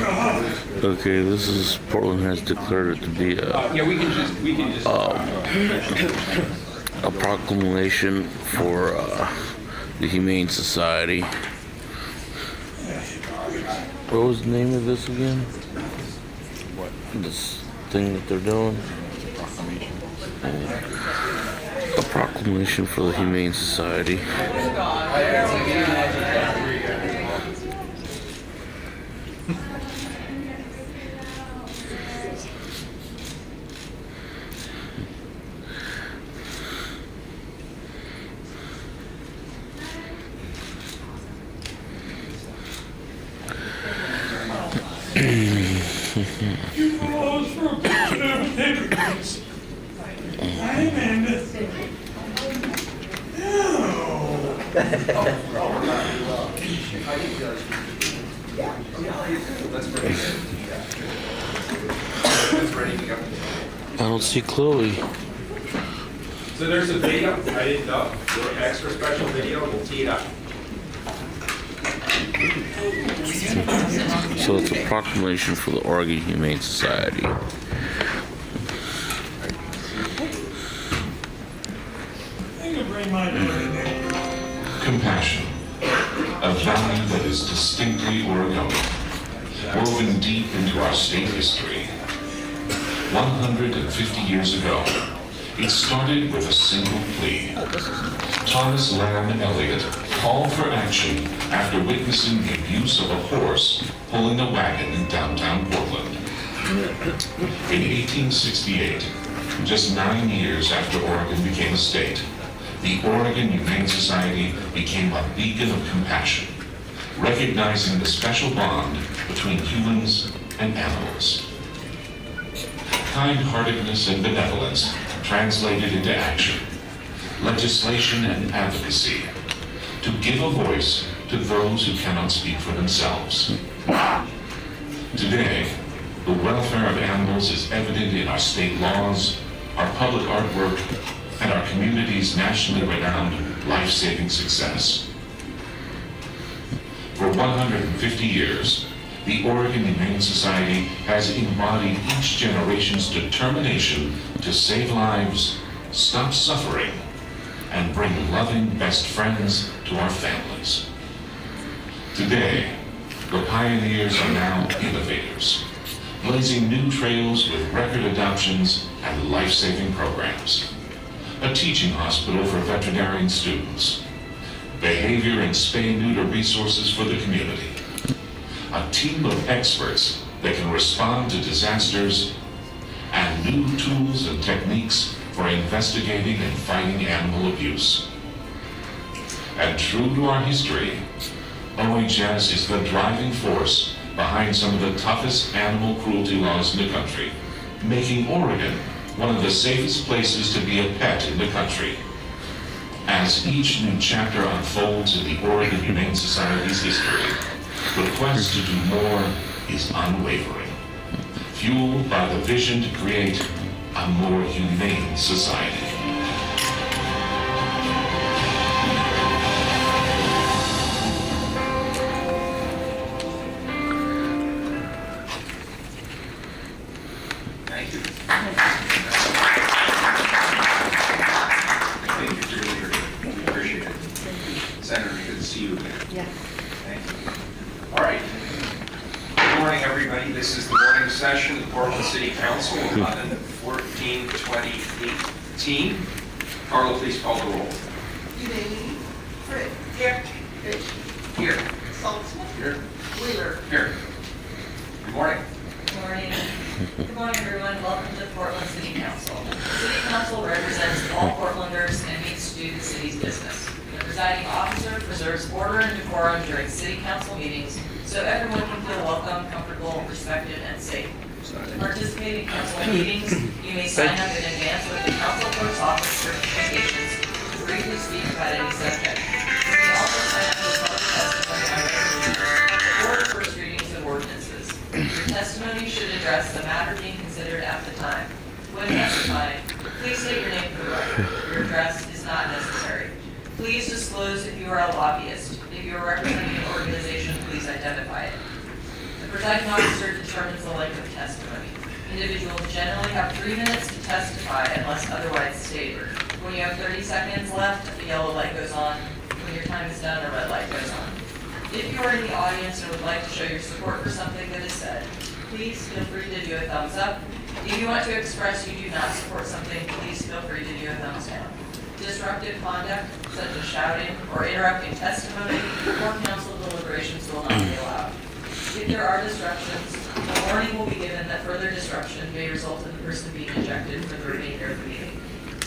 Okay, this is Portland has declared it to be a proclamation for the Humane Society. What was the name of this again? What? This thing that they're doing? A proclamation for the Humane Society. You pose for a picture of paper clips. Hi, Amanda. I don't see Chloe. So there's a video, I didn't know, your extra special video, we'll tee it up. So it's a proclamation for the Oregon Humane Society. I can bring my daughter today. Compassion, a value that is distinctly Oregonian, woven deep into our state history. 150 years ago, it started with a single plea. Thomas Lamb Elliott called for action after witnessing the abuse of a horse pulling a wagon in downtown Portland. In 1868, just 9 years after Oregon became a state, the Oregon Humane Society became a beacon of compassion, recognizing the special bond between humans and animals. Kind-heartedness and benevolence translated into action, legislation and advocacy, to give a voice to those who cannot speak for themselves. Today, the welfare of animals is evident in our state laws, our public artwork, and our community's nationally renowned life-saving success. For 150 years, the Oregon Humane Society has embodied each generation's determination to save lives, stop suffering, and bring loving best friends to our families. Today, the pioneers are now innovators, blazing new trails with record adoptions and life-saving programs. A teaching hospital for veterinarian students, behavior and spay-neuter resources for the community, a team of experts that can respond to disasters, and new tools and techniques for investigating and fighting animal abuse. And true to our history, OHS is the driving force behind some of the toughest animal cruelty laws in the country, making Oregon one of the safest places to be a pet in the country. As each new chapter unfolds in the Oregon Humane Society's history, the quest to do more is unwavering, fueled by the vision to create a more humane society. Thank you. Thank you, Julie. We appreciate it. Senator, good to see you again. Yeah. Thank you. All right. Good morning, everybody. This is the morning session of the Portland City Council, 11/14/2018. Carla, please call the roll. Udemy. Frick. Here. Fish. Here. Saltzman. Here. Wheeler. Here. Good morning. Good morning. Good morning, everyone. Welcome to the Portland City Council. The City Council represents all Portlanders and meets to do the city's business. The presiding officer preserves order and decorum during city council meetings so everyone can feel welcome, comfortable, respected, and safe. To participate in council meetings, you may sign up in advance with the council clerk's office certifications to briefly speak about any subject. You may also sign up for public testimony on resolutions or first readings of ordinances. Your testimony should address the matter being considered at the time. When testifying, please state your name for the record. Your address is not necessary. Please disclose if you are a lobbyist. If you are representing an organization, please identify it. The presiding officer determines the length of testimony. Individuals generally have 3 minutes to testify unless otherwise stated. When you have 30 seconds left, a yellow light goes on. When your time is done, a red light goes on. If you are in the audience and would like to show your support for something that is said, please feel free to do a thumbs up. If you want to express you do not support something, please feel free to do a thumbs down. Disruptive conduct, such as shouting or interrupting testimony or council deliberations will not be allowed. If there are disruptions, a warning will be given that further disruption may result in the person being ejected for the remainder of the meeting.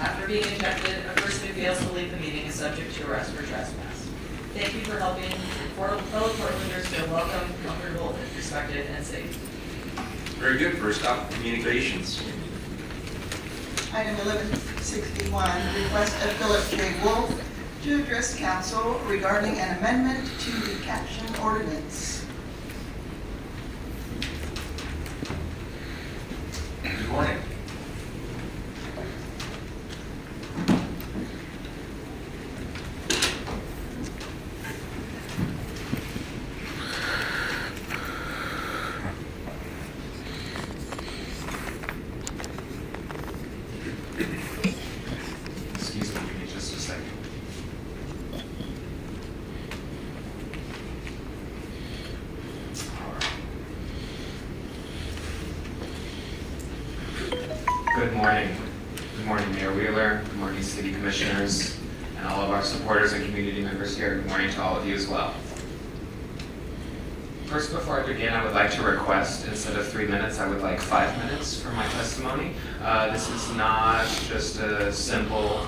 After being ejected, a person who fails to leave the meeting is subject to arrest for trespass. Thank you for helping fellow Portlanders feel welcome, comfortable, respected, and safe. Very good. First up, communications. Item 1161, request of Philip J. Wolf to address council regarding an amendment to the caption ordinance. Good morning. Excuse me, give me just a second. All right. Good morning. Good morning, Mayor Wheeler. Good morning, City Commissioners, and all of our supporters and community members here. Good morning to all of you as well. First, before I begin, I would like to request, instead of 3 minutes, I would like 5 minutes for my testimony. This is not just a simple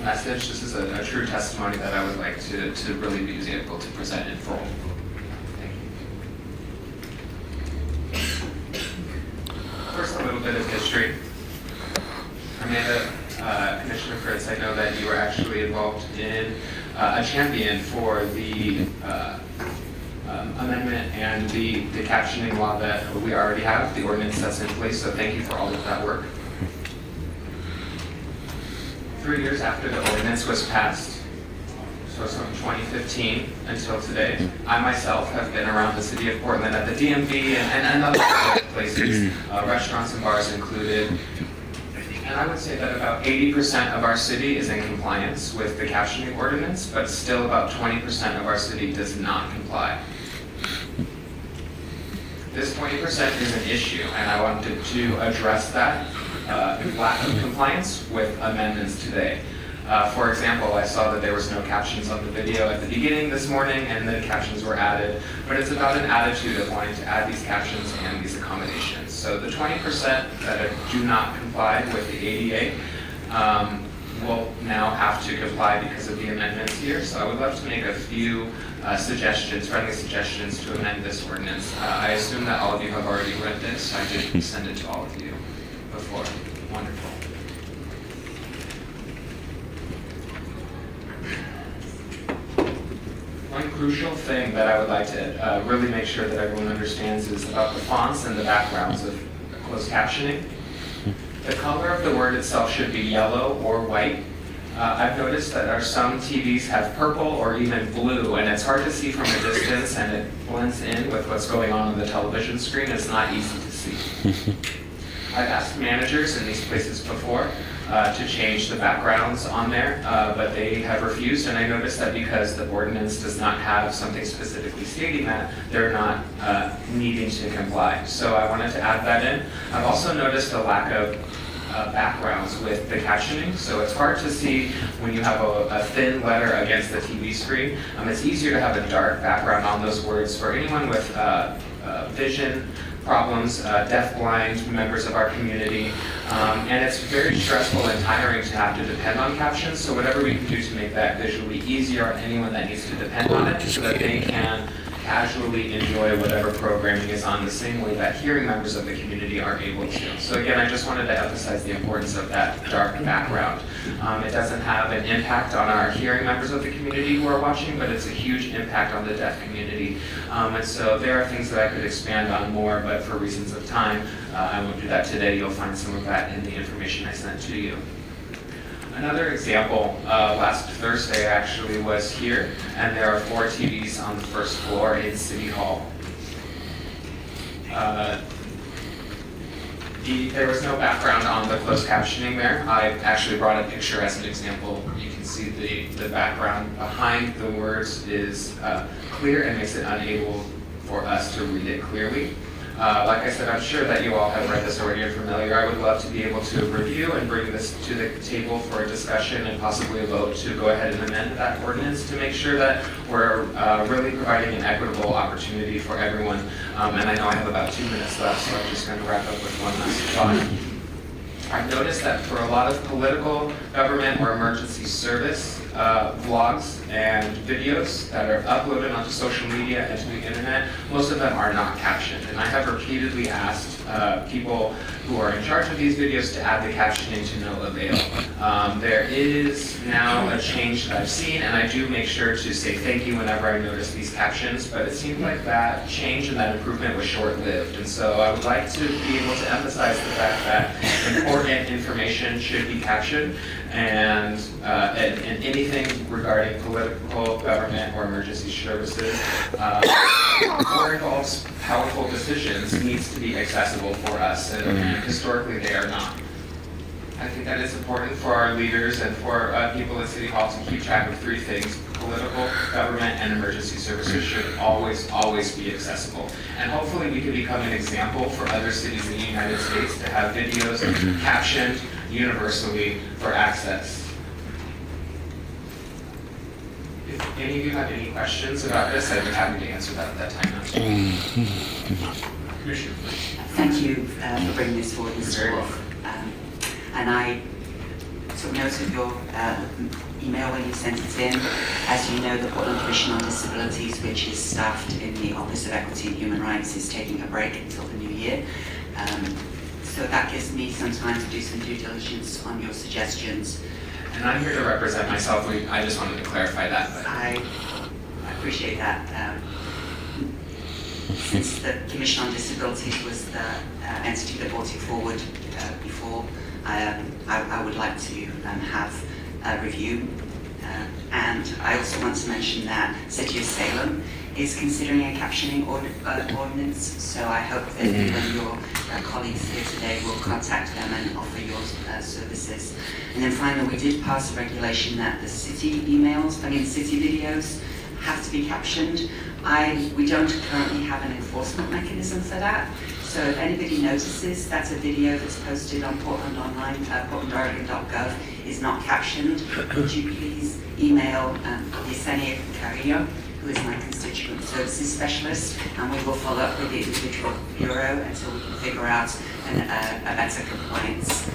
message. This is a true testimony that I would like to really be able to present in full. Thank you. First, a little bit of history. Amanda, Commissioner Fritz, I know that you were actually involved in a champion for the amendment and the captioning law that we already have, the ordinance that's in place, so thank you for all of that work. 3 years after the ordinance was passed, so from 2015 until today, I myself have been around the city of Portland at the DMV and other places, restaurants and bars included. And I would say that about 80% of our city is in compliance with the captioning ordinance, but still about 20% of our city does not comply. This 20% is an issue, and I wanted to address that lack of compliance with amendments today. For example, I saw that there was no captions on the video at the beginning this morning, and the captions were added, but it's about an attitude of wanting to add these captions and these accommodations. So the 20% that do not comply with the ADA will now have to comply because of the amendments here. So I would love to make a few suggestions, friendly suggestions to amend this ordinance. I assume that all of you have already read this. I did send it to all of you before. Wonderful. One crucial thing that I would like to really make sure that everyone understands is about the fonts and the backgrounds of closed captioning. The color of the word itself should be yellow or white. I've noticed that some TVs have purple or even blue, and it's hard to see from a distance, and it blends in with what's going on the television screen. It's not easy to see. I've asked managers in these places before to change the backgrounds on there, but they have refused, and I noticed that because the ordinance does not have something specifically stating that, they're not needing to comply. So I wanted to add that in. I've also noticed a lack of backgrounds with the captioning, so it's hard to see when you have a thin letter against the TV screen. It's easier to have a dark background on those words. For anyone with vision problems, deafblind members of our community, and it's very stressful and tiring to have to depend on captions, so whatever we can do to make that visually easier on anyone that needs to depend on it so that they can casually enjoy whatever programming is on the same way that hearing members of the community are able to. So again, I just wanted to emphasize the importance of that dark background. It doesn't have an impact on our hearing members of the community who are watching, but it's a huge impact on the deaf community. And so there are things that I could expand on more, but for reasons of time, I won't do that today. You'll find some of that in the information I sent to you. Another example, last Thursday actually was here, and there are 4 TVs on the first floor in City Hall. There was no background on the closed captioning there. I actually brought a picture as an example. You can see the background behind the words is clear and makes it unable for us to read it clearly. Like I said, I'm sure that you all have read this already and familiar. I would love to be able to review and bring this to the table for a discussion and possibly a vote to go ahead and amend that ordinance to make sure that we're really providing an equitable opportunity for everyone. And I know I have about 2 minutes left, so I'm just going to wrap up with one last thought. I've noticed that for a lot of political, government, or emergency service vlogs and videos that are uploaded onto social media and to the internet, most of them are not captioned. And I have repeatedly asked people who are in charge of these videos to add the captioning to no avail. There is now a change that I've seen, and I do make sure to say thank you whenever I notice these captions, but it seemed like that change and that improvement was short-lived. And so I would like to be able to emphasize the fact that important information should be captioned, and anything regarding political, government, or emergency services or involves powerful decisions needs to be accessible for us, and historically they are not. I think that it's important for our leaders and for people at City Hall to keep track of 3 things. Political, government, and emergency services should always be accessible. And hopefully we can become an example for other cities in the United States to have videos captioned universally for access. If any of you have any questions about this, I'd be happy to answer that at that time. Commissioner, please. Thank you for bringing this forward, Mr. Wolf. And I took note of your email when you sent it in. As you know, the Portland Commission on Disabilities, which is staffed in the Office of Equity and Human Rights, is taking a break until the new year. So that gives me some time to do some due diligence on your suggestions. And I'm here to represent myself. I just wanted to clarify that. But I appreciate that. Since the Commission on Disabilities was the entity that brought it forward before, I would like to have a review. And I also want to mention that City of Salem is considering a captioning ordinance, so I hope that you and your colleagues here today will contact them and offer your services. And then finally, we did pass a regulation that the city city videos have to be captioned. We don't currently have an enforcement mechanism for that. So if anybody notices that a video that's posted on Portland Online, portlandoregon.gov is not captioned, would you please email Yesenia Carrillo, who is my constituent services specialist, and we will follow up with the individual bureau until we can figure out a better compliance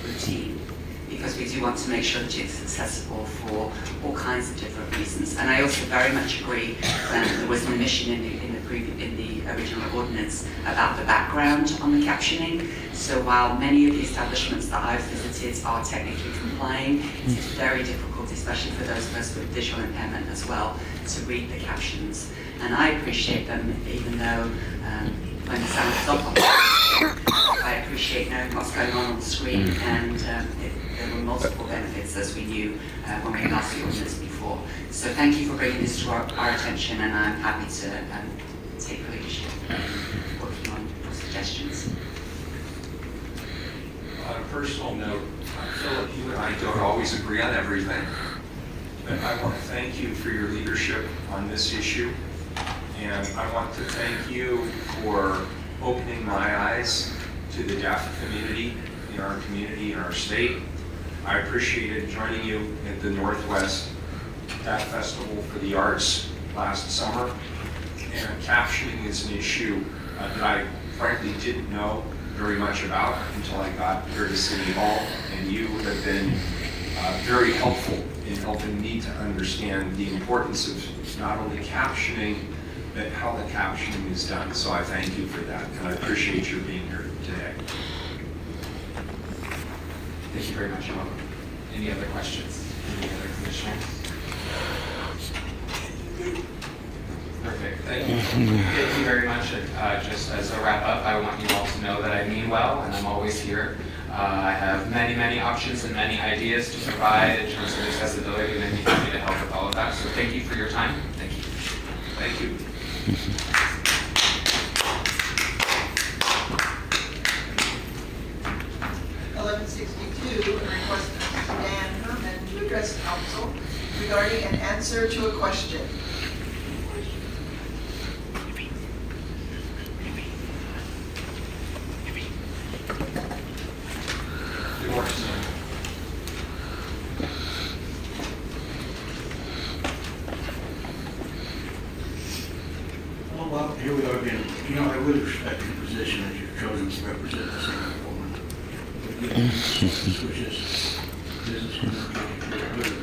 routine. Because we do want to make sure that it's accessible for all kinds of different reasons. And I also very much agree that there was an omission in the original ordinance about the background on the captioning. So while many of the establishments that I've visited are technically complying, it is very difficult, especially for those of us with visual impairment as well, to read the captions. And I appreciate them, even though when the sound is off, I appreciate knowing what's going on the screen, and there were multiple benefits, as we knew when we passed the ordinance before. So thank you for bringing this to our attention, and I'm happy to take the leadership working on your suggestions. On a personal note, Philip, you and I don't always agree on everything, but I want to thank you for your leadership on this issue, and I want to thank you for opening my eyes to the deaf community, in our state. I appreciated joining you at the Northwest Deaf Festival for the Arts last summer, and captioning is an issue that I frankly didn't know very much about until I got here to City Hall, and you have been very helpful in helping me to understand the importance of not only captioning, but how the captioning is done. So I thank you for that, and I appreciate your being here today. thank you very much. You're welcome. Any other questions? Any other commissioners? Perfect. Thank you. Thank you very much. Just as a wrap up, I want you all to know that I mean well, and I'm always here I have many, many options and many ideas to provide in terms of accessibility, and I'd be happy to help with all of that. So thank you for your time. Thank you. Thank you. $11.62, a request of Dan Herman to address council regarding an answer to a question. Good morning, sir. Oh, well, here we are again. You know, I really respect your position as you're chosen to represent the city of Portland. But, yeah, this was just business communication.